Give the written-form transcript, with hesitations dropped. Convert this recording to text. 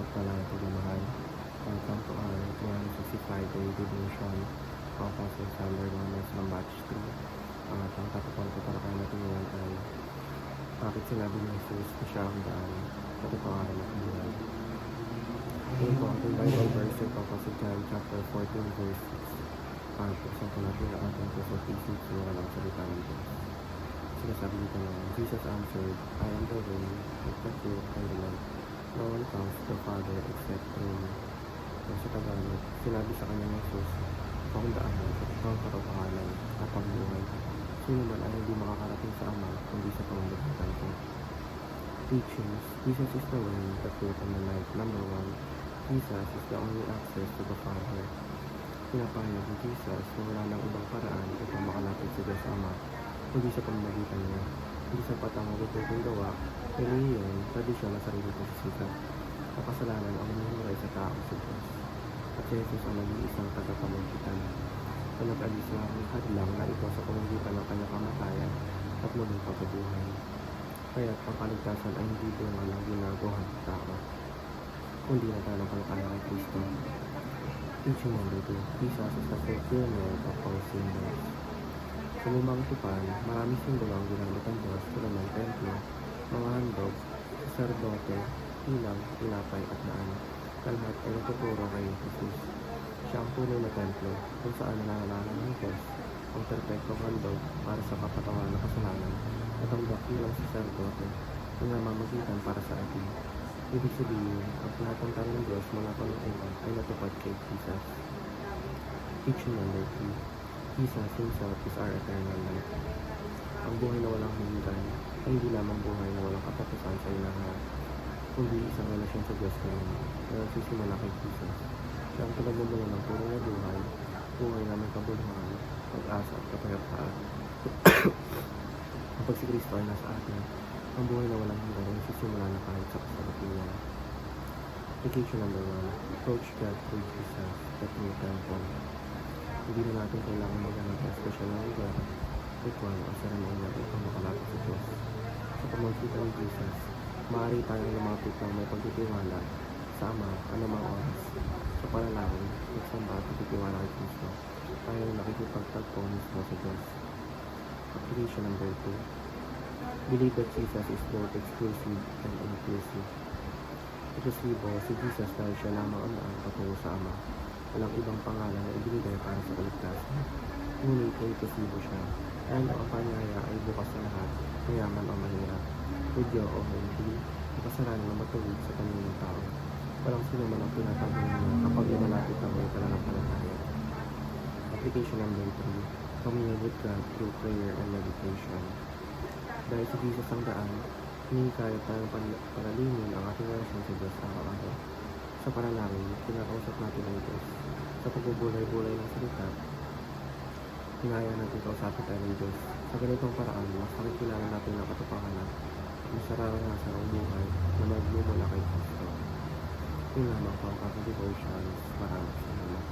pagpapala ng pagmamahal. Welcome to our 365-day devotion of Pastor Sander Gomez ng Batch 3. Ang atang tatapang tatalakayan natin ngayon ay bakit sinabi ni Jesus na siya ang daan, katotohanan at buhay. Ngayon po ating Bible verse ay sa John chapter 14 verse 6. Pagpuksan po natin ang ating puso at isip sa walang salita ng Diyos. Sinasabi dito na Jesus answered, I am the way, the truth, and the life. No one comes to the Father except through me. Sa Tagalog, sinabi sa kanya ng Jesus, ikaw ang daan at ikaw ang katotohanan at ang buhay. Sino man ay hindi makakarating sa Ama kundi sa pamamagitan ko. Teachings, Jesus is the way, the truth, and the life. Number 1, Jesus is the only access to the Father. Pinapahayag ni Jesus na wala ng ibang paraan upang makalapit sa Diyos Ama kundi sa pamamagitan niya. Hindi sapat ang magututong gawa, reliyon, tradisyon na sarili ko sa sikat. Ang kasalanan ang humuhuray sa tao sa Diyos. At si Jesus ang nag-iisang tagapamagitan. Na nag-alis na ang hadlang na ito sa pamamagitan ng kanyang kamatayan at muling pagkabuhay. Kaya ang kaligtasan ay hindi bunga ng ginagawa ng tao, kundi na tayo ng kalakayan kay Kristo. Teaching number 2, Jesus is the fulfillment of all symbols. Sa lumang tipan, maraming simbolo ang ginamit ng Diyos tulad ng templo, mga handog, saserdote, ilang, tinapay at daan. Lahat ay natuturo kay Jesus. Siya ang tunay na templo kung saan nananalanan ng Diyos, ang perpektong handog para sa kapatawan ng kasalanan at ang dakilang saserdote ang namamagitan para sa atin. Ibig sabihin, ang lahat ng tao ng Diyos mula pa ng una ay natupad kay Jesus. Teaching number 3, Jesus himself is our eternal life. Ang buhay na walang hanggan ay hindi lamang buhay na walang katapusan sa ilahan, kundi isang relasyon sa Diyos na nagsisimula kay Jesus. Siya ang pinagmumula ng tunay na buhay, buhay na may kabuluhan, pag-asa at kapayapaan. Kapag si Kristo ay nasa atin, ang buhay na walang hanggan ay nagsisimula na kahit sa kasalukuyan. Application number 1, approach God through Jesus, the true temple. Hindi na natin kailangan maghanap ng espesyal na lugar, ritual o seremonial upang makalapit sa Diyos. Sa pamamagitan ni Jesus, maaari tayong lumapit ng may pagtitiwala sa Ama anumang oras. Sa panalangin, nagsamba at pagtitiwala kay Kristo, tayo nakikipagtagpo mismo sa Diyos. Application number 2, believe that Jesus is both exclusive and inclusive. Eksklusibo si Jesus dahil siya lamang ang daan patungo sa Ama. Walang ibang pangalan na ibinigay para sa kaligtasan. Ngunit inklusibo siya. Dahil ang panyaya ay bukas sa lahat, mayaman o mahirap, hudyo o hindi, kasalanan na matuwid sa paningin ng tao. Walang sino man ang pinatabi niya kapag imalapit ang may pananampalataya. Application number 3, commune with God through prayer and meditation. Dahil si Jesus ang daan, hinihikayat tayong palalimin ang ating relasyon sa Diyos araw-araw. Sa panalangin, kinakausap natin ang Diyos. Sa pagbubulay-bulay ng salita, hinaya natin kausapin tayo ng Diyos. Sa ganitong paraan, mas nakikilala natin ang katotohanan at mas nararanasan ang buhay na magmumula kay Kristo. Yun lamang po ang aking devotions. Maraming salamat.